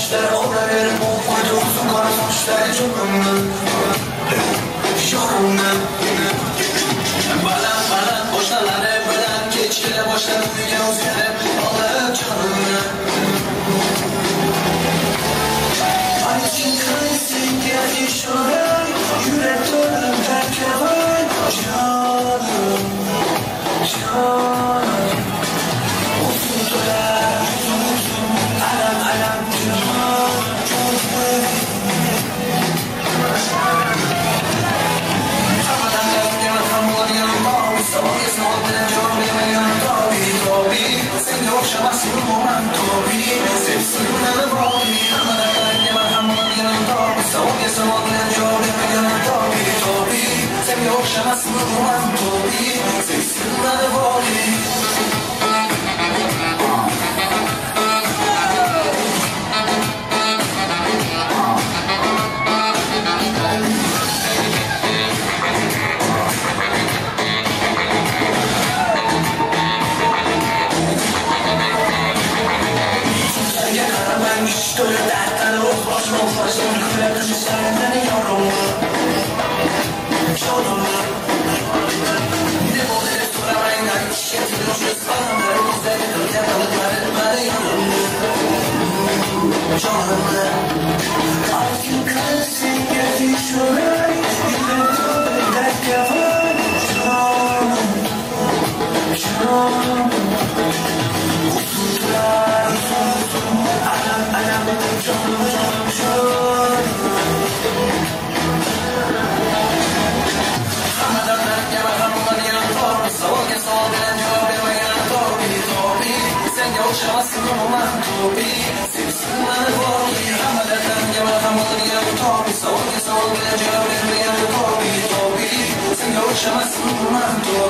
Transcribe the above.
işler ona verim o koydu uzun kara saçlar çok ömrüm yorumum balan boşaları bölen keçile başladı gözlerim alıp canımı hani çıkırsın gel işaret yürek dönüm terk var canım uzun dönem alam Senhor, chama-se no manto,